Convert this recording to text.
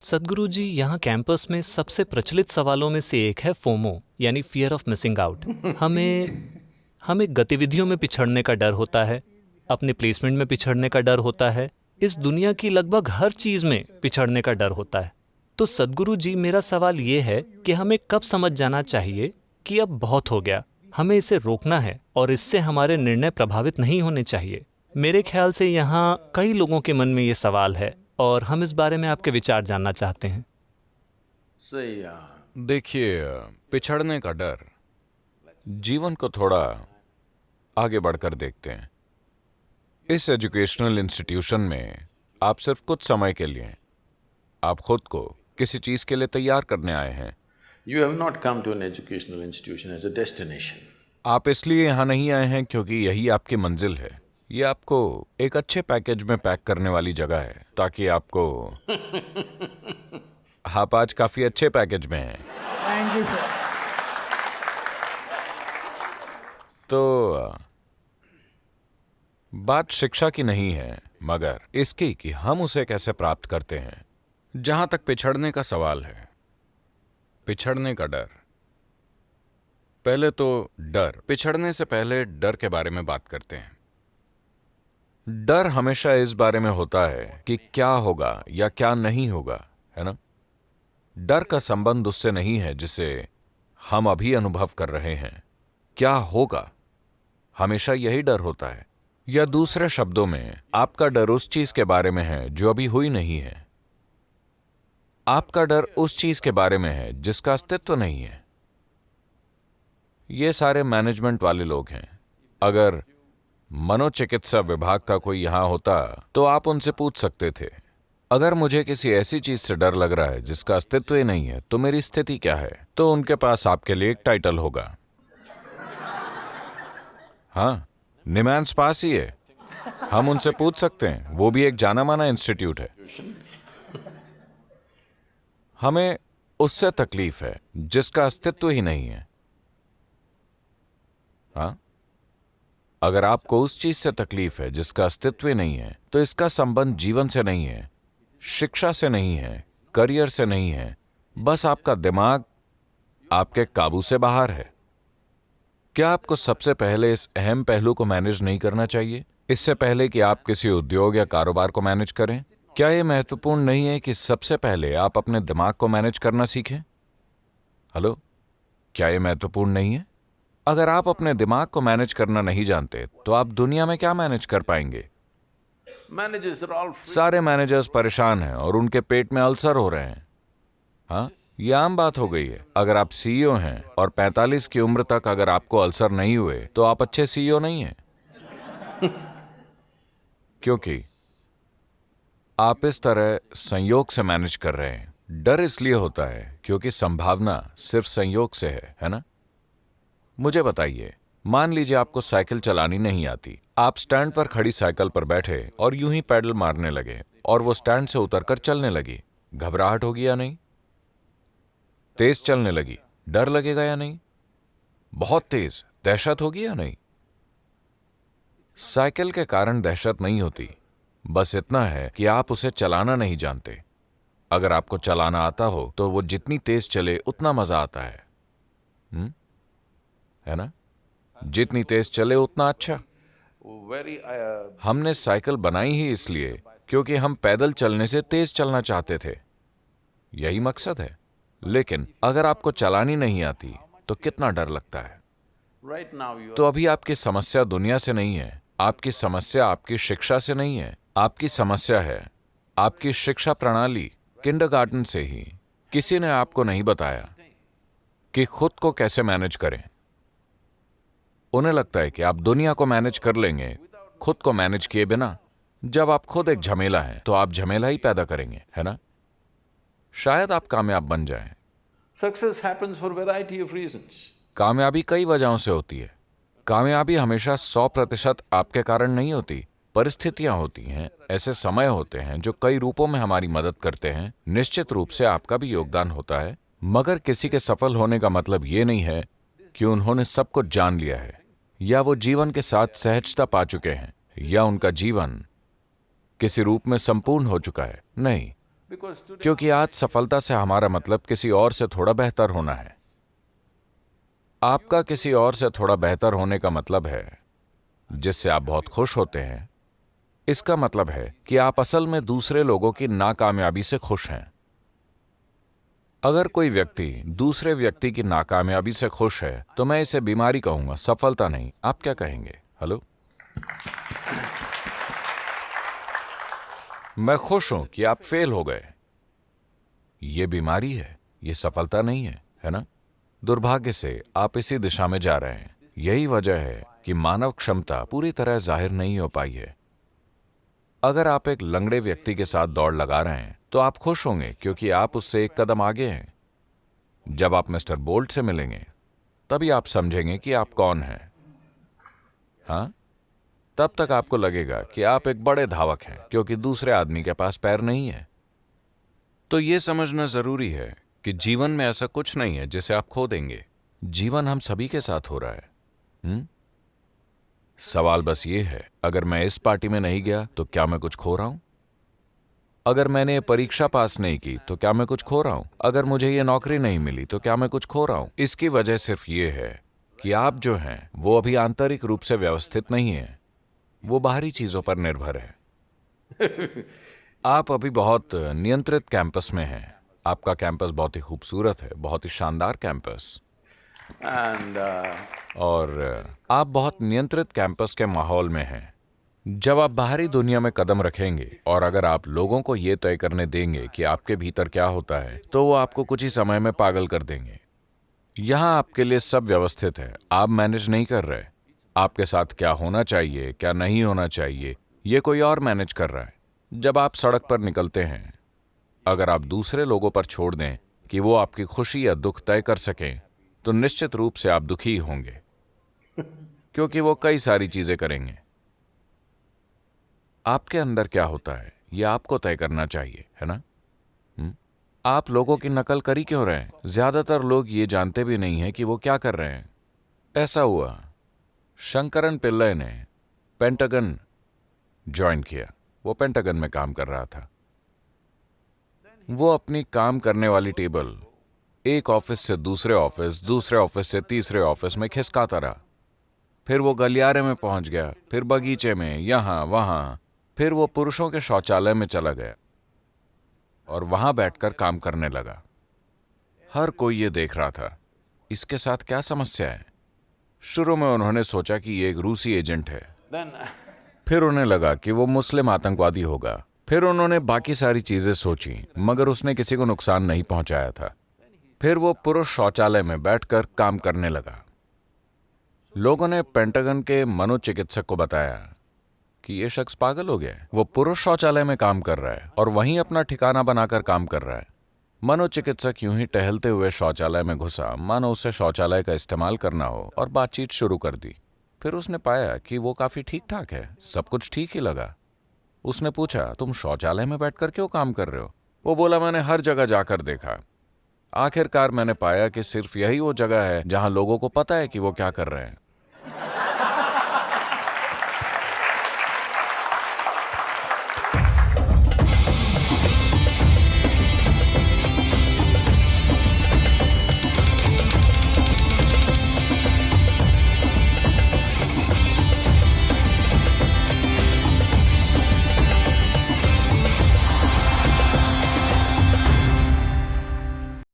सदगुरु जी, यहाँ कैंपस में सबसे प्रचलित सवालों में से एक है फोमो, यानी फियर ऑफ मिसिंग आउट। हमें हमें गतिविधियों में पिछड़ने का डर होता है, अपने प्लेसमेंट में पिछड़ने का डर होता है, इस दुनिया की लगभग हर चीज में पिछड़ने का डर होता है। तो सदगुरु जी, मेरा सवाल ये है कि हमें कब समझ जाना चाहिए कि अब बहुत हो गया, हमें इसे रोकना है और इससे हमारे निर्णय प्रभावित नहीं होने चाहिए। मेरे ख्याल से यहाँ कई लोगों के मन में ये सवाल है और हम इस बारे में आपके विचार जानना चाहते हैं। सही। देखिए, पिछड़ने का डर, जीवन को थोड़ा आगे बढ़कर देखते हैं। इस एजुकेशनल इंस्टीट्यूशन में आप सिर्फ कुछ समय के लिए, आप खुद को किसी चीज के लिए तैयार करने आए हैं। You have not come to an educational institution as a destination. आप इसलिए यहाँ नहीं आए हैं क्योंकि यही आपकी मंजिल है। ये आपको एक अच्छे पैकेज में पैक करने वाली जगह है ताकि आपको आप आज काफी अच्छे पैकेज में हैं। Thank you sir. तो बात शिक्षा की नहीं है, मगर इसकी कि हम उसे कैसे प्राप्त करते हैं। जहां तक पिछड़ने का सवाल है, पिछड़ने का डर, पहले तो डर, पिछड़ने से पहले डर के बारे में बात करते हैं। डर हमेशा इस बारे में होता है कि क्या होगा या क्या नहीं होगा, है ना। डर का संबंध उससे नहीं है जिसे हम अभी अनुभव कर रहे हैं। क्या होगा, हमेशा यही डर होता है। या दूसरे शब्दों में, आपका डर उस चीज के बारे में है जो अभी हुई नहीं है। आपका डर उस चीज के बारे में है जिसका अस्तित्व नहीं है। ये सारे मैनेजमेंट वाले लोग हैं। अगर मनोचिकित्सा विभाग का कोई यहां होता तो आप उनसे पूछ सकते थे, अगर मुझे किसी ऐसी चीज से डर लग रहा है जिसका अस्तित्व ही नहीं है तो मेरी स्थिति क्या है। तो उनके पास आपके लिए एक टाइटल होगा। हाँ, निमांस पास ही है, हम उनसे पूछ सकते हैं, वो भी एक जाना माना इंस्टीट्यूट है। हमें उससे तकलीफ है जिसका अस्तित्व ही नहीं है। हाँ, अगर आपको उस चीज से तकलीफ है जिसका अस्तित्व ही नहीं है, तो इसका संबंध जीवन से नहीं है, शिक्षा से नहीं है, करियर से नहीं है, बस आपका दिमाग आपके काबू से बाहर है। क्या आपको सबसे पहले इस अहम पहलू को मैनेज नहीं करना चाहिए, इससे पहले कि आप किसी उद्योग या कारोबार को मैनेज करें? क्या यह महत्वपूर्ण नहीं है कि सबसे पहले आप अपने दिमाग को मैनेज करना सीखें? हेलो, क्या यह महत्वपूर्ण नहीं है? अगर आप अपने दिमाग को मैनेज करना नहीं जानते तो आप दुनिया में क्या मैनेज कर पाएंगे? Managers are all free. सारे मैनेजर्स परेशान हैं और उनके पेट में अल्सर हो रहे हैं। हाँ, ये आम बात हो गई है। अगर आप सीईओ हैं और 45 की उम्र तक अगर आपको अल्सर नहीं हुए तो आप अच्छे सीईओ नहीं हैं। क्योंकि आप इस तरह संयोग से मैनेज कर रहे हैं। डर इसलिए होता है क्योंकि संभावना सिर्फ संयोग से है ना। मुझे बताइए, मान लीजिए आपको साइकिल चलानी नहीं आती। आप स्टैंड पर खड़ी साइकिल पर बैठे और यूं ही पैडल मारने लगे और वो स्टैंड से उतरकर चलने लगी। घबराहट होगी या नहीं? तेज चलने लगी, डर लगेगा या नहीं? बहुत तेज दहशत होगी या नहीं? साइकिल के कारण दहशत नहीं होती, बस इतना है कि आप उसे चलाना नहीं जानते। अगर आपको चलाना आता हो तो वो जितनी तेज चले उतना मजा आता है ना। जितनी तेज चले उतना अच्छा। Very, हमने साइकिल बनाई ही इसलिए क्योंकि हम पैदल चलने से तेज चलना चाहते थे, यही मकसद है। लेकिन अगर आपको चलानी नहीं आती तो कितना डर लगता है। right now you तो अभी आपकी समस्या दुनिया से नहीं है, आपकी समस्या आपकी शिक्षा से नहीं है, आपकी समस्या है आपकी शिक्षा प्रणाली। किंडरगार्टन से ही किसी ने आपको नहीं बताया कि खुद को कैसे मैनेज करें। उन्हें लगता है कि आप दुनिया को मैनेज कर लेंगे खुद को मैनेज किए बिना। जब आप खुद एक झमेला हैं तो आप झमेला ही पैदा करेंगे, है ना। शायद आप कामयाब बन जाएं। Success happens for variety of reasons. कामयाबी कई वजहों से होती है। कामयाबी हमेशा 100% आपके कारण नहीं होती, परिस्थितियां होती हैं, ऐसे समय होते हैं जो कई रूपों में हमारी मदद करते हैं। निश्चित रूप से आपका भी योगदान होता है, मगर किसी के सफल होने का मतलब ये नहीं है कि उन्होंने सब कुछ जान लिया है या वो जीवन के साथ सहजता पा चुके हैं या उनका जीवन किसी रूप में संपूर्ण हो चुका है। नहीं, Because today क्योंकि आज सफलता से हमारा मतलब किसी और से थोड़ा बेहतर होना है। आपका किसी और से थोड़ा बेहतर होने का मतलब है जिससे आप बहुत खुश होते हैं। इसका मतलब है कि आप असल में दूसरे लोगों की नाकामयाबी से खुश हैं। अगर कोई व्यक्ति दूसरे व्यक्ति की नाकामयाबी से खुश है तो मैं इसे बीमारी कहूंगा, सफलता नहीं। आप क्या कहेंगे? हेलो, मैं खुश हूं कि आप फेल हो गए। ये बीमारी है, ये सफलता नहीं है, है ना? दुर्भाग्य से आप इसी दिशा में जा रहे हैं। यही वजह है कि मानव क्षमता पूरी तरह जाहिर नहीं हो पाई है। अगर आप एक लंगड़े व्यक्ति के साथ दौड़ लगा रहे हैं तो आप खुश होंगे क्योंकि आप उससे एक कदम आगे हैं। जब आप मिस्टर बोल्ट से मिलेंगे तभी आप समझेंगे कि आप कौन हैं। हाँ, तब तक आपको लगेगा कि आप एक बड़े धावक हैं क्योंकि दूसरे आदमी के पास पैर नहीं है। तो यह समझना जरूरी है कि जीवन में ऐसा कुछ नहीं है जिसे आप खो देंगे। जीवन हम सभी के साथ हो रहा है। सवाल बस ये है, अगर मैं इस पार्टी में नहीं गया तो क्या मैं कुछ खो रहा हूं? अगर मैंने ये परीक्षा पास नहीं की तो क्या मैं कुछ खो रहा हूं? अगर मुझे ये नौकरी नहीं मिली तो क्या मैं कुछ खो रहा हूं? इसकी वजह सिर्फ ये है कि आप जो हैं वो अभी आंतरिक रूप से व्यवस्थित नहीं है, वो बाहरी चीजों पर निर्भर है। आप अभी बहुत नियंत्रित कैंपस में हैं। आपका कैंपस बहुत ही खूबसूरत है, बहुत ही शानदार कैंपस। and और आप बहुत नियंत्रित कैंपस के माहौल में हैं। जब आप बाहरी दुनिया में कदम रखेंगे और अगर आप लोगों को ये तय करने देंगे कि आपके भीतर क्या होता है तो वो आपको कुछ ही समय में पागल कर देंगे। यहां आपके लिए सब व्यवस्थित है, आप मैनेज नहीं कर रहे। आपके साथ क्या होना चाहिए, क्या नहीं होना चाहिए, ये कोई और मैनेज कर रहा है। जब आप सड़क पर निकलते हैं, अगर आप दूसरे लोगों पर छोड़ दें कि वो आपकी खुशी या दुख तय कर सकें तो निश्चित रूप से आप दुखी होंगे क्योंकि वो कई सारी चीजें करेंगे। आपके अंदर क्या होता है ये आपको तय करना चाहिए, है ना? आप लोगों की नकल कर ही क्यों रहे हैं? ज्यादातर लोग ये जानते भी नहीं हैं कि वो क्या कर रहे हैं। ऐसा हुआ, शंकरन पिल्लई ने पेंटागन ज्वाइन किया। वो पेंटागन में काम कर रहा था। वो अपनी काम करने वाली टेबल एक ऑफिस से दूसरे ऑफिस से तीसरे ऑफिस में खिसकाता रहा। फिर वो गलियारे में पहुंच गया, फिर बगीचे में, यहां वहां, फिर वो पुरुषों के शौचालय में चला गया और वहां बैठकर काम करने लगा। हर कोई ये देख रहा था, इसके साथ क्या समस्या है? शुरू में उन्होंने सोचा कि ये एक रूसी एजेंट है, then फिर उन्हें लगा कि वो मुस्लिम आतंकवादी होगा, फिर उन्होंने बाकी सारी चीजें सोची, मगर उसने किसी को नुकसान नहीं पहुंचाया था। फिर वो पुरुष शौचालय में बैठकर काम करने लगा। लोगों ने पेंटागन के मनोचिकित्सक को बताया कि ये शख्स पागल हो गया है। वो पुरुष शौचालय में काम कर रहा है और वहीं अपना ठिकाना बनाकर काम कर रहा है। मनोचिकित्सक यूं ही टहलते हुए शौचालय में घुसा, मानो उसे शौचालय का इस्तेमाल करना हो, और बातचीत शुरू कर दी। फिर उसने पाया कि वो काफी ठीक ठाक है, सब कुछ ठीक ही लगा। उसने पूछा, तुम शौचालय में बैठकर क्यों काम कर रहे हो? वो बोला, मैंने हर जगह जाकर देखा, आखिरकार मैंने पाया कि सिर्फ यही वो जगह है जहां लोगों को पता है कि वो क्या कर रहे हैं।